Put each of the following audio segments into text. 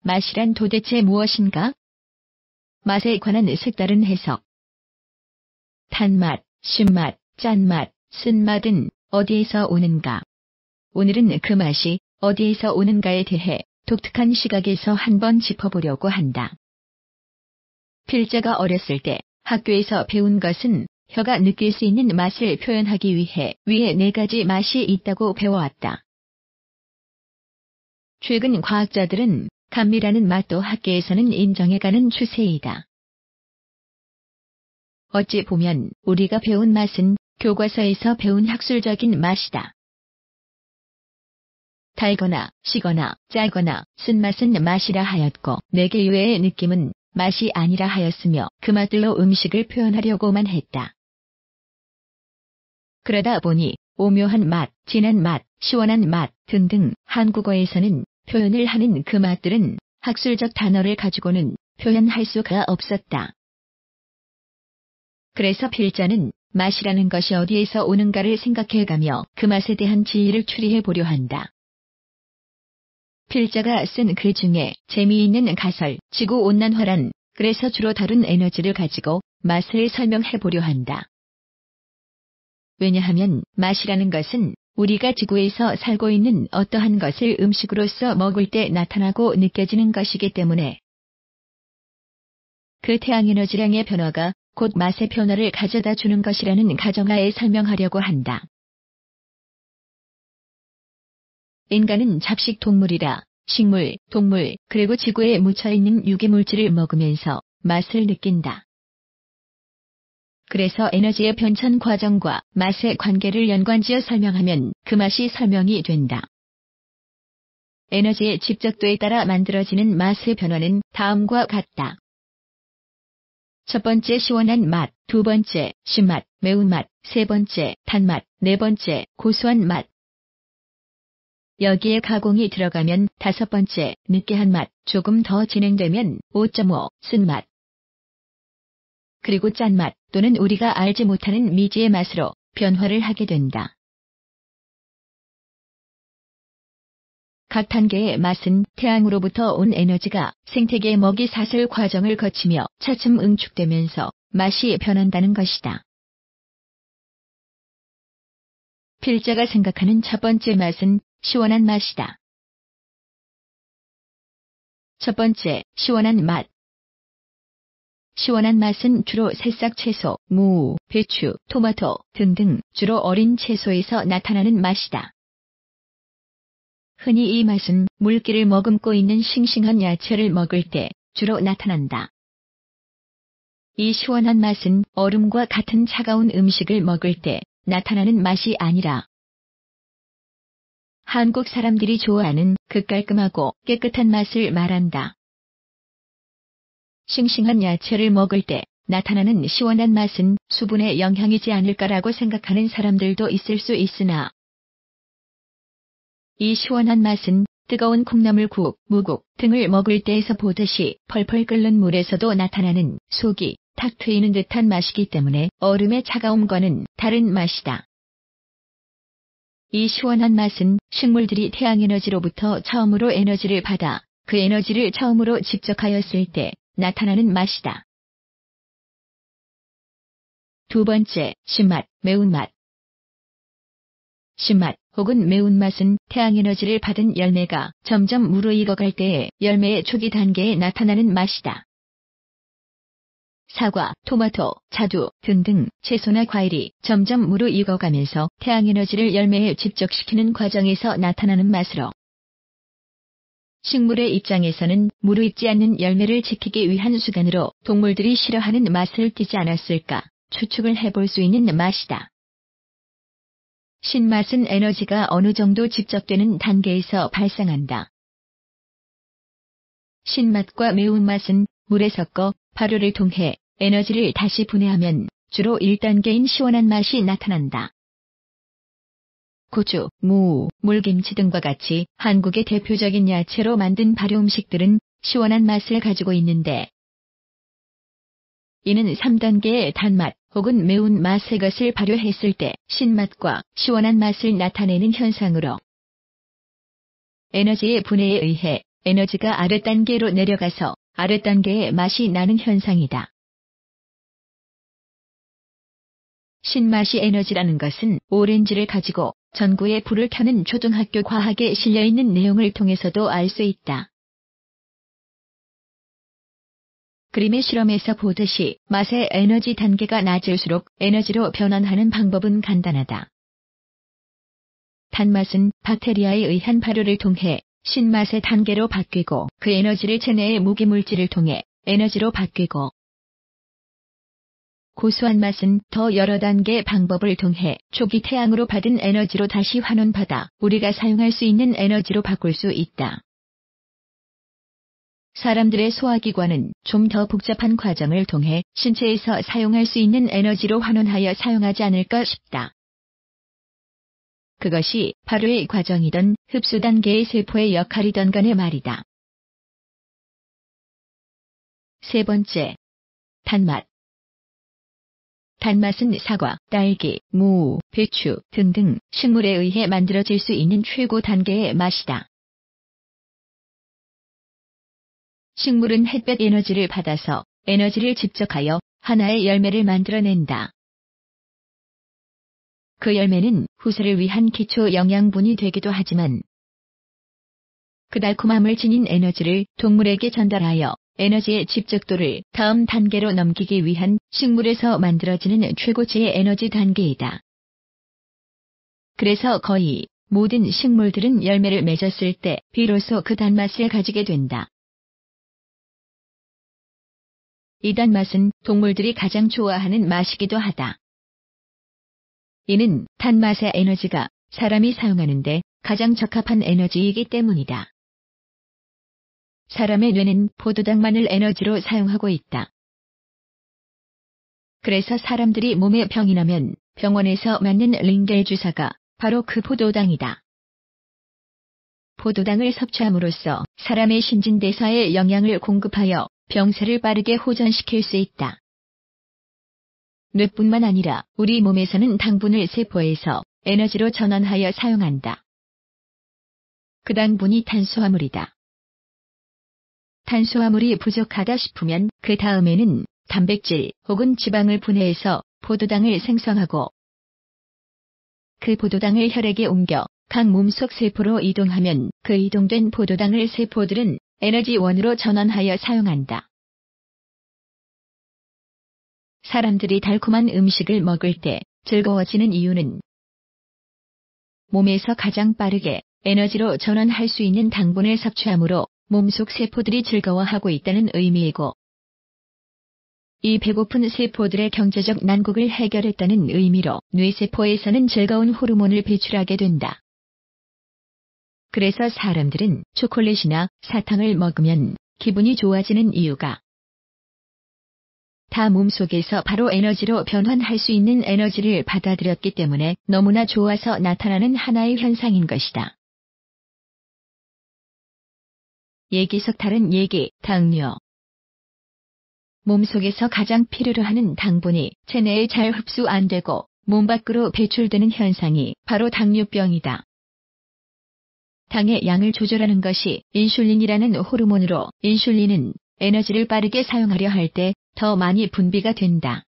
맛이란 도대체 무엇인가? 맛에 관한 색다른 해석. 단맛, 신맛, 짠맛, 쓴맛은 어디에서 오는가? 오늘은 그 맛이 어디에서 오는가에 대해 독특한 시각에서 한번 짚어보려고 한다. 필자가 어렸을 때 학교에서 배운 것은 혀가 느낄 수 있는 맛을 표현하기 위해 위에 4가지 맛이 있다고 배워왔다. 최근 과학자들은 감미라는 맛도 학계에서는 인정해가는 추세이다. 어찌 보면 우리가 배운 맛은 교과서에서 배운 학술적인 맛이다. 달거나 시거나 짜거나 쓴맛은 맛이라 하였고 4개 이외의 느낌은 맛이 아니라 하였으며 그 맛들로 음식을 표현하려고만 했다. 그러다 보니 오묘한 맛, 진한 맛, 시원한 맛 등등 한국어에서는 표현을 하는 그 맛들은 학술적 단어를 가지고는 표현할 수가 없었다. 그래서 필자는 맛이라는 것이 어디에서 오는가를 생각해가며 그 맛에 대한 지혜를 추리해보려 한다. 필자가 쓴 글 중에 재미있는 가설, 지구온난화란 그래서 주로 다룬 에너지를 가지고 맛을 설명해보려 한다. 왜냐하면 맛이라는 것은 우리가 지구에서 살고 있는 어떠한 것을 음식으로서 먹을 때 나타나고 느껴지는 것이기 때문에 그 태양에너지량의 변화가 곧 맛의 변화를 가져다 주는 것이라는 가정하에 설명하려고 한다. 인간은 잡식 동물이라 식물, 동물, 그리고 지구에 묻혀있는 유기물질을 먹으면서 맛을 느낀다. 그래서 에너지의 변천 과정과 맛의 관계를 연관지어 설명하면 그 맛이 설명이 된다. 에너지의 집적도에 따라 만들어지는 맛의 변화는 다음과 같다. 첫 번째 시원한 맛, 두 번째 신맛, 매운맛, 세 번째 단맛, 네 번째 고소한 맛. 여기에 가공이 들어가면 다섯 번째 느끼한 맛, 조금 더 진행되면 5.5 쓴맛. 그리고 짠맛 또는 우리가 알지 못하는 미지의 맛으로 변화를 하게 된다. 각 단계의 맛은 태양으로부터 온 에너지가 생태계의 먹이 사슬 과정을 거치며 차츰 응축되면서 맛이 변한다는 것이다. 필자가 생각하는 첫 번째 맛은 시원한 맛이다. 첫 번째, 시원한 맛. 시원한 맛은 주로 새싹 채소, 무, 배추, 토마토 등등 주로 어린 채소에서 나타나는 맛이다. 흔히 이 맛은 물기를 머금고 있는 싱싱한 야채를 먹을 때 주로 나타난다. 이 시원한 맛은 얼음과 같은 차가운 음식을 먹을 때 나타나는 맛이 아니라 한국 사람들이 좋아하는 그 깔끔하고 깨끗한 맛을 말한다. 싱싱한 야채를 먹을 때 나타나는 시원한 맛은 수분의 영향이지 않을까라고 생각하는 사람들도 있을 수 있으나 이 시원한 맛은 뜨거운 콩나물국, 무국 등을 먹을 때에서 보듯이 펄펄 끓는 물에서도 나타나는 속이 탁 트이는 듯한 맛이기 때문에 얼음의 차가움과는 다른 맛이다. 이 시원한 맛은 식물들이 태양에너지로부터 처음으로 에너지를 받아 그 에너지를 처음으로 집적하였을 때 나타나는 맛이다. 두 번째, 신맛, 매운맛. 신맛 혹은 매운맛은 태양에너지를 받은 열매가 점점 무르익어갈 때에 열매의 초기 단계에 나타나는 맛이다. 사과, 토마토, 자두 등등 채소나 과일이 점점 무르익어가면서 태양에너지를 열매에 집적시키는 과정에서 나타나는 맛으로 식물의 입장에서는 무르익지 않는 열매를 지키기 위한 수단으로 동물들이 싫어하는 맛을 띠지 않았을까 추측을 해볼 수 있는 맛이다. 신맛은 에너지가 어느 정도 집적되는 단계에서 발생한다. 신맛과 매운맛은 물에 섞어 발효를 통해 에너지를 다시 분해하면 주로 1단계인 시원한 맛이 나타난다. 고추, 무, 물김치 등과 같이 한국의 대표적인 야채로 만든 발효 음식들은 시원한 맛을 가지고 있는데 이는 3단계의 단맛 혹은 매운맛의 것을 발효했을 때 신맛과 시원한 맛을 나타내는 현상으로 에너지의 분해에 의해 에너지가 아랫단계로 내려가서 아랫단계의 맛이 나는 현상이다. 신맛이 에너지라는 것은 오렌지를 가지고 전구에 불을 켜는 초등학교 과학에 실려있는 내용을 통해서도 알 수 있다. 그림의 실험에서 보듯이 맛의 에너지 단계가 낮을수록 에너지로 변환하는 방법은 간단하다. 단맛은 박테리아에 의한 발효를 통해 신맛의 단계로 바뀌고 그 에너지를 체내의 무기물질을 통해 에너지로 바뀌고, 고소한 맛은 더 여러 단계의 방법을 통해 초기 태양으로 받은 에너지로 다시 환원받아 우리가 사용할 수 있는 에너지로 바꿀 수 있다. 사람들의 소화기관은 좀 더 복잡한 과정을 통해 신체에서 사용할 수 있는 에너지로 환원하여 사용하지 않을까 싶다. 그것이 발효의 과정이던 흡수 단계의 세포의 역할이던 간에 말이다. 세 번째, 단맛. 단맛은 사과, 딸기, 무, 배추 등등 식물에 의해 만들어질 수 있는 최고 단계의 맛이다. 식물은 햇볕 에너지를 받아서 에너지를 집적하여 하나의 열매를 만들어낸다. 그 열매는 후세를 위한 기초 영양분이 되기도 하지만 그 달콤함을 지닌 에너지를 동물에게 전달하여 에너지의 집적도를 다음 단계로 넘기기 위한 식물에서 만들어지는 최고치의 에너지 단계이다. 그래서 거의 모든 식물들은 열매를 맺었을 때 비로소 그 단맛을 가지게 된다. 이 단맛은 동물들이 가장 좋아하는 맛이기도 하다. 이는 단맛의 에너지가 사람이 사용하는데 가장 적합한 에너지이기 때문이다. 사람의 뇌는 포도당만을 에너지로 사용하고 있다. 그래서 사람들이 몸에 병이 나면 병원에서 맞는 링겔 주사가 바로 그 포도당이다. 포도당을 섭취함으로써 사람의 신진대사에 영양을 공급하여 병세를 빠르게 호전시킬 수 있다. 뇌뿐만 아니라 우리 몸에서는 당분을 세포에서 에너지로 전환하여 사용한다. 그 당분이 탄수화물이다. 탄수화물이 부족하다 싶으면 그 다음에는 단백질 혹은 지방을 분해해서 포도당을 생성하고 그 포도당을 혈액에 옮겨 각 몸속 세포로 이동하면 그 이동된 포도당을 세포들은 에너지원으로 전환하여 사용한다. 사람들이 달콤한 음식을 먹을 때 즐거워지는 이유는 몸에서 가장 빠르게 에너지로 전환할 수 있는 당분을 섭취함으로 몸속 세포들이 즐거워하고 있다는 의미이고, 이 배고픈 세포들의 경제적 난국을 해결했다는 의미로 뇌세포에서는 즐거운 호르몬을 배출하게 된다. 그래서 사람들은 초콜릿이나 사탕을 먹으면 기분이 좋아지는 이유가 다 몸속에서 바로 에너지로 변환할 수 있는 에너지를 받아들였기 때문에 너무나 좋아서 나타나는 하나의 현상인 것이다. 얘기석 다른 얘기, 당뇨. 몸속에서 가장 필요로 하는 당분이 체내에 잘 흡수 안 되고 몸 밖으로 배출되는 현상이 바로 당뇨병이다. 당의 양을 조절하는 것이 인슐린이라는 호르몬으로 인슐린은 에너지를 빠르게 사용하려 할 때 더 많이 분비가 된다.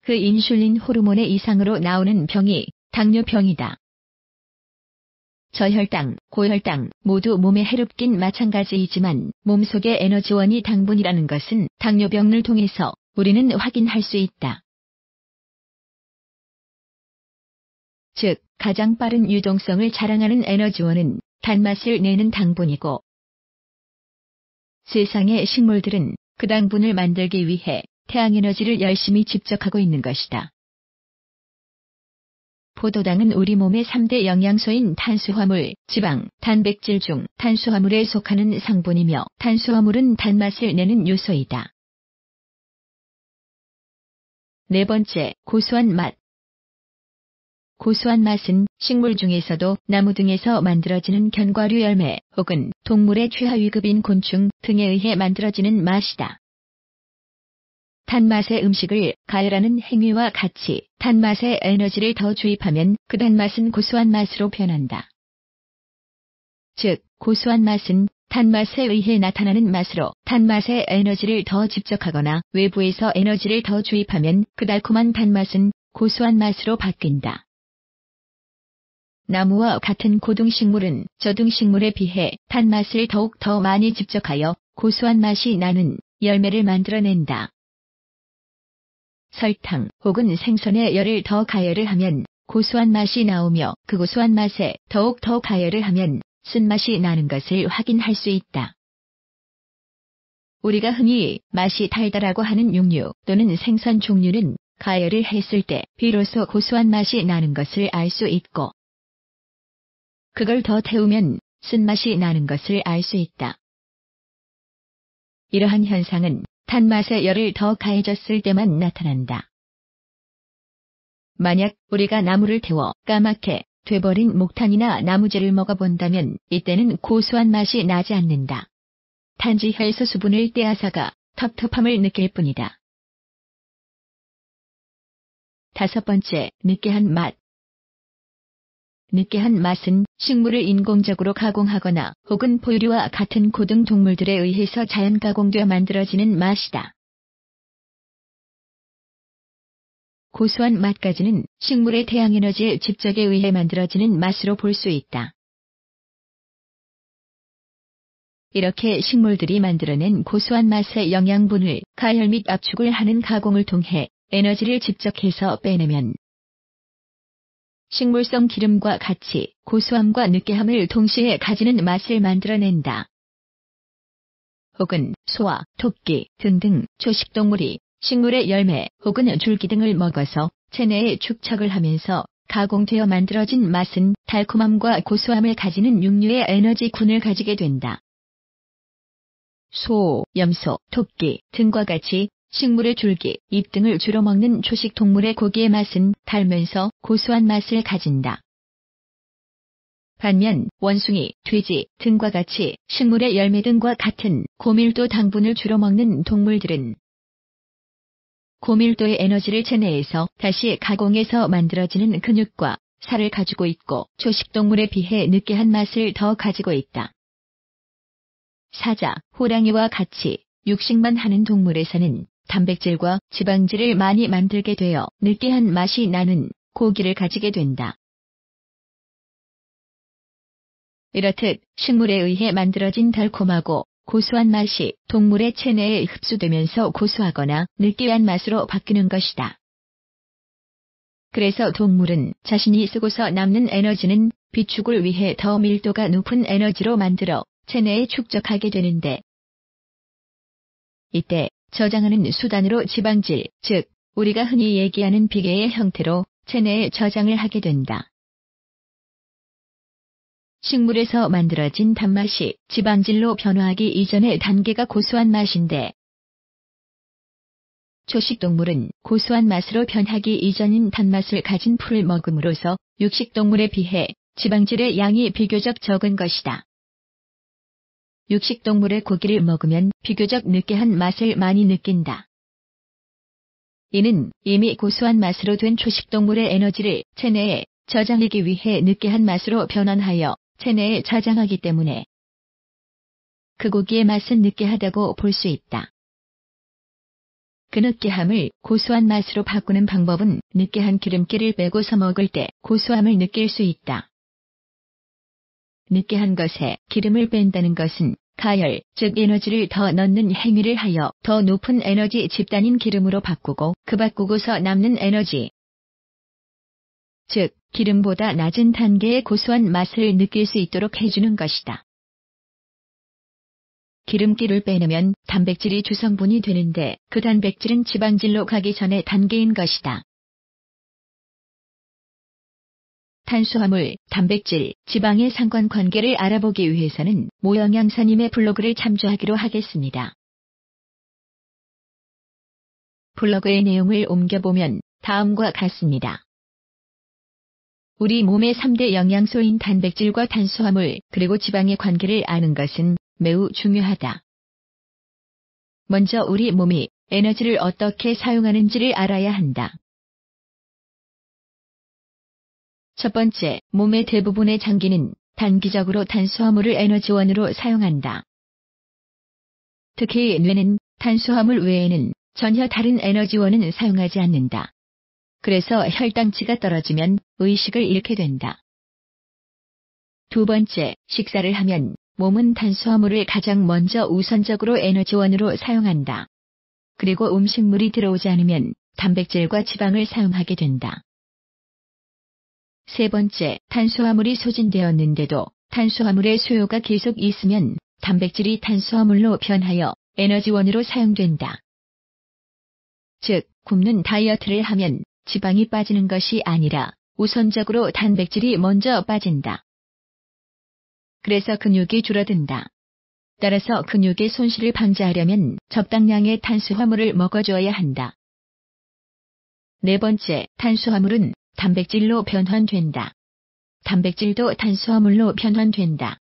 그 인슐린 호르몬의 이상으로 나오는 병이 당뇨병이다. 저혈당, 고혈당 모두 몸에 해롭긴 마찬가지이지만 몸속의 에너지원이 당분이라는 것은 당뇨병을 통해서 우리는 확인할 수 있다. 즉, 가장 빠른 유동성을 자랑하는 에너지원은 단맛을 내는 당분이고, 세상의 식물들은 그 당분을 만들기 위해 태양에너지를 열심히 집적하고 있는 것이다. 포도당은 우리 몸의 3대 영양소인 탄수화물, 지방, 단백질 중 탄수화물에 속하는 성분이며 탄수화물은 단맛을 내는 요소이다. 네 번째, 고소한 맛. 고소한 맛은 식물 중에서도 나무 등에서 만들어지는 견과류 열매 혹은 동물의 최하위급인 곤충 등에 의해 만들어지는 맛이다. 단맛의 음식을 가열하는 행위와 같이 단맛에 에너지를 더 주입하면 그 단맛은 고소한 맛으로 변한다. 즉 고소한 맛은 단맛에 의해 나타나는 맛으로 단맛에 에너지를 더 집적하거나 외부에서 에너지를 더 주입하면 그 달콤한 단맛은 고소한 맛으로 바뀐다. 나무와 같은 고등식물은 저등식물에 비해 단맛을 더욱 더 많이 집적하여 고소한 맛이 나는 열매를 만들어낸다. 설탕 혹은 생선에 열을 더 가열을 하면 고소한 맛이 나오며 그 고소한 맛에 더욱 더 가열을 하면 쓴맛이 나는 것을 확인할 수 있다. 우리가 흔히 맛이 달달하고 하는 육류 또는 생선 종류는 가열을 했을 때 비로소 고소한 맛이 나는 것을 알 수 있고, 그걸 더 태우면 쓴맛이 나는 것을 알 수 있다. 이러한 현상은 단맛의 열을 더 가해졌을 때만 나타난다. 만약 우리가 나무를 태워 까맣게 돼버린 목탄이나 나무재를 먹어본다면 이때는 고소한 맛이 나지 않는다. 단지 혀에서 수분을 떼앗아가 텁텁함을 느낄 뿐이다. 5번째, 느끼한 맛. 느끼한 맛은 식물을 인공적으로 가공하거나 혹은 포유류와 같은 고등 동물들에 의해서 자연 가공되어 만들어지는 맛이다. 고소한 맛까지는 식물의 태양에너지의 집적에 의해 만들어지는 맛으로 볼 수 있다. 이렇게 식물들이 만들어낸 고소한 맛의 영양분을 가열 및 압축을 하는 가공을 통해 에너지를 집적해서 빼내면 식물성 기름과 같이 고소함과 느끼함을 동시에 가지는 맛을 만들어낸다. 혹은 소와 토끼 등등 초식동물이 식물의 열매 혹은 줄기 등을 먹어서 체내에 축적을 하면서 가공되어 만들어진 맛은 달콤함과 고소함을 가지는 육류의 에너지군을 가지게 된다. 소, 염소, 토끼 등과 같이 식물의 줄기, 잎 등을 주로 먹는 초식 동물의 고기의 맛은 달면서 고소한 맛을 가진다. 반면 원숭이, 돼지 등과 같이 식물의 열매 등과 같은 고밀도 당분을 주로 먹는 동물들은 고밀도의 에너지를 체내에서 다시 가공해서 만들어지는 근육과 살을 가지고 있고 초식동물에 비해 느끼한 맛을 더 가지고 있다. 사자, 호랑이와 같이 육식만 하는 동물에서는 단백질과 지방질을 많이 만들게 되어 느끼한 맛이 나는 고기를 가지게 된다. 이렇듯 식물에 의해 만들어진 달콤하고 고소한 맛이 동물의 체내에 흡수되면서 고소하거나 느끼한 맛으로 바뀌는 것이다. 그래서 동물은 자신이 쓰고서 남는 에너지는 비축을 위해 더 밀도가 높은 에너지로 만들어 체내에 축적하게 되는데, 이때 저장하는 수단으로 지방질, 즉 우리가 흔히 얘기하는 비계의 형태로 체내에 저장을 하게 된다. 식물에서 만들어진 단맛이 지방질로 변화하기 이전의 단계가 고소한 맛인데, 초식동물은 고소한 맛으로 변하기 이전인 단맛을 가진 풀을 먹음으로써 육식동물에 비해 지방질의 양이 비교적 적은 것이다. 육식동물의 고기를 먹으면 비교적 느끼한 맛을 많이 느낀다. 이는 이미 고소한 맛으로 된 초식동물의 에너지를 체내에 저장하기 위해 느끼한 맛으로 변환하여 체내에 저장하기 때문에 그 고기의 맛은 느끼하다고 볼 수 있다. 그 느끼함을 고소한 맛으로 바꾸는 방법은 느끼한 기름기를 빼고서 먹을 때 고소함을 느낄 수 있다. 느끼한 것에 기름을 뺀다는 것은 가열, 즉 에너지를 더 넣는 행위를 하여 더 높은 에너지 집단인 기름으로 바꾸고 그 바꾸고서 남는 에너지, 즉 기름보다 낮은 단계의 고소한 맛을 느낄 수 있도록 해주는 것이다. 기름기를 빼내면 단백질이 주성분이 되는데 그 단백질은 지방질로 가기 전의 단계인 것이다. 탄수화물, 단백질, 지방의 상관관계를 알아보기 위해서는 모영양사님의 블로그를 참조하기로 하겠습니다. 블로그의 내용을 옮겨보면 다음과 같습니다. 우리 몸의 3대 영양소인 단백질과 탄수화물 그리고 지방의 관계를 아는 것은 매우 중요하다. 먼저 우리 몸이 에너지를 어떻게 사용하는지를 알아야 한다. 첫 번째, 몸의 대부분의 장기는 단기적으로 탄수화물을 에너지원으로 사용한다. 특히 뇌는 탄수화물 외에는 전혀 다른 에너지원은 사용하지 않는다. 그래서 혈당치가 떨어지면 의식을 잃게 된다. 두 번째, 식사를 하면 몸은 탄수화물을 가장 먼저 우선적으로 에너지원으로 사용한다. 그리고 음식물이 들어오지 않으면 단백질과 지방을 사용하게 된다. 세 번째, 탄수화물이 소진되었는데도 탄수화물의 수요가 계속 있으면 단백질이 탄수화물로 변하여 에너지원으로 사용된다. 즉, 굶는 다이어트를 하면 지방이 빠지는 것이 아니라 우선적으로 단백질이 먼저 빠진다. 그래서 근육이 줄어든다. 따라서 근육의 손실을 방지하려면 적당량의 탄수화물을 먹어줘야 한다. 네 번째, 탄수화물은 단백질로 변환된다. 단백질도 탄수화물로 변환된다.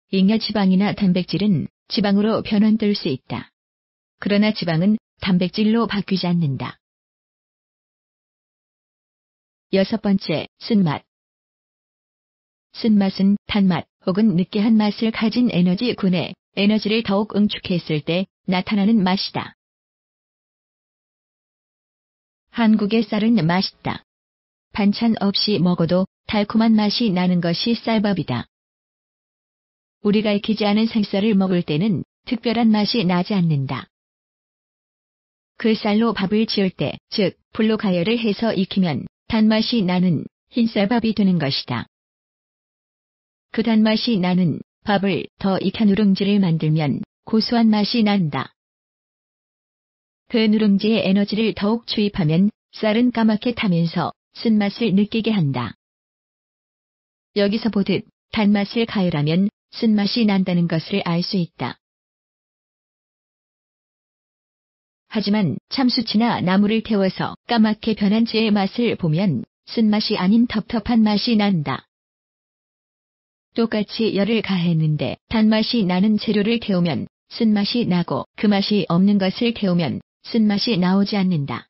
잉여지방이나 단백질은 지방으로 변환될 수 있다. 그러나 지방은 단백질로 바뀌지 않는다. 여섯 번째, 쓴맛. 쓴맛은 단맛 혹은 느끼한 맛을 가진 에너지군에 에너지를 더욱 응축했을 때 나타나는 맛이다. 한국의 쌀은 맛있다. 반찬 없이 먹어도 달콤한 맛이 나는 것이 쌀밥이다. 우리가 익히지 않은 생쌀을 먹을 때는 특별한 맛이 나지 않는다. 그 쌀로 밥을 지을 때, 즉 불로 가열을 해서 익히면 단맛이 나는 흰쌀밥이 되는 것이다. 그 단맛이 나는 밥을 더 익힌 누룽지를 만들면 고소한 맛이 난다. 그 누룽지에 에너지를 더욱 주입하면 쌀은 까맣게 타면서 쓴맛을 느끼게 한다. 여기서 보듯 단맛을 가열하면 쓴맛이 난다는 것을 알 수 있다. 하지만 참수치나 나물을 태워서 까맣게 변한 찌의 맛을 보면 쓴맛이 아닌 텁텁한 맛이 난다. 똑같이 열을 가했는데 단맛이 나는 재료를 태우면 쓴맛이 나고 그 맛이 없는 것을 태우면 쓴맛이 나오지 않는다.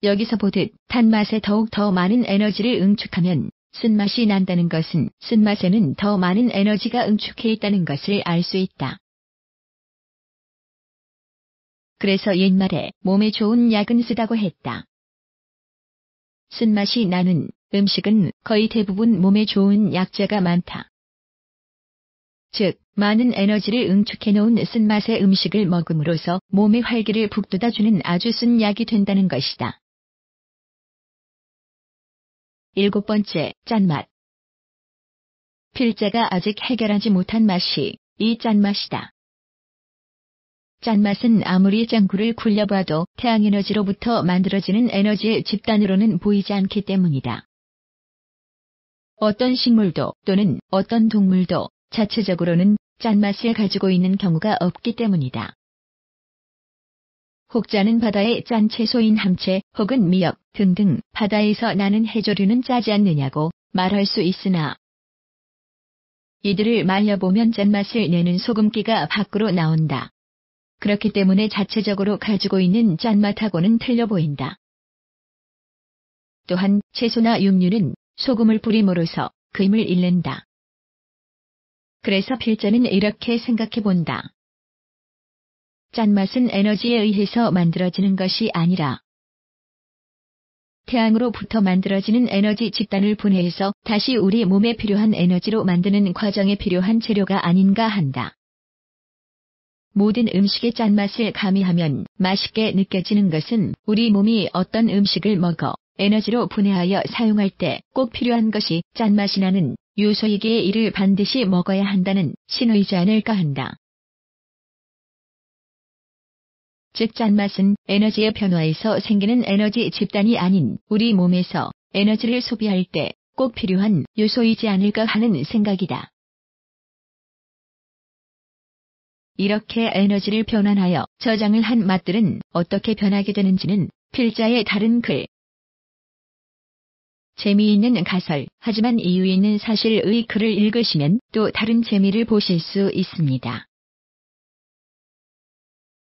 여기서 보듯 단맛에 더욱 더 많은 에너지를 응축하면 쓴맛이 난다는 것은 쓴맛에는 더 많은 에너지가 응축해 있다는 것을 알 수 있다. 그래서 옛말에 몸에 좋은 약은 쓰다고 했다. 쓴맛이 나는 음식은 거의 대부분 몸에 좋은 약재가 많다. 즉, 많은 에너지를 응축해 놓은 쓴맛의 음식을 먹음으로써 몸의 활기를 북돋아주는 아주 쓴 약이 된다는 것이다. 일곱 번째, 짠맛. 필자가 아직 해결하지 못한 맛이 이 짠맛이다. 짠맛은 아무리 짱구를 굴려봐도 태양에너지로부터 만들어지는 에너지의 집단으로는 보이지 않기 때문이다. 어떤 식물도 또는 어떤 동물도 자체적으로는 짠맛을 가지고 있는 경우가 없기 때문이다. 혹자는 바다의 짠 채소인 함채 혹은 미역 등등 바다에서 나는 해조류는 짜지 않느냐고 말할 수 있으나 이들을 말려보면 짠맛을 내는 소금기가 밖으로 나온다. 그렇기 때문에 자체적으로 가지고 있는 짠맛하고는 틀려 보인다. 또한 채소나 육류는 소금을 뿌림으로써 그 힘을 잃는다. 그래서 필자는 이렇게 생각해 본다. 짠맛은 에너지에 의해서 만들어지는 것이 아니라 태양으로부터 만들어지는 에너지 집단을 분해해서 다시 우리 몸에 필요한 에너지로 만드는 과정에 필요한 재료가 아닌가 한다. 모든 음식의 짠맛을 가미하면 맛있게 느껴지는 것은 우리 몸이 어떤 음식을 먹어 에너지로 분해하여 사용할 때 꼭 필요한 것이 짠맛이 나는 요소이기에 이를 반드시 먹어야 한다는 신호이지 않을까 한다. 즉 짠맛은 에너지의 변화에서 생기는 에너지 집단이 아닌 우리 몸에서 에너지를 소비할 때 꼭 필요한 요소이지 않을까 하는 생각이다. 이렇게 에너지를 변환하여 저장을 한 맛들은 어떻게 변하게 되는지는 필자의 다른 글. 재미있는 가설, 하지만 이유 있는 사실의 글을 읽으시면 또 다른 재미를 보실 수 있습니다.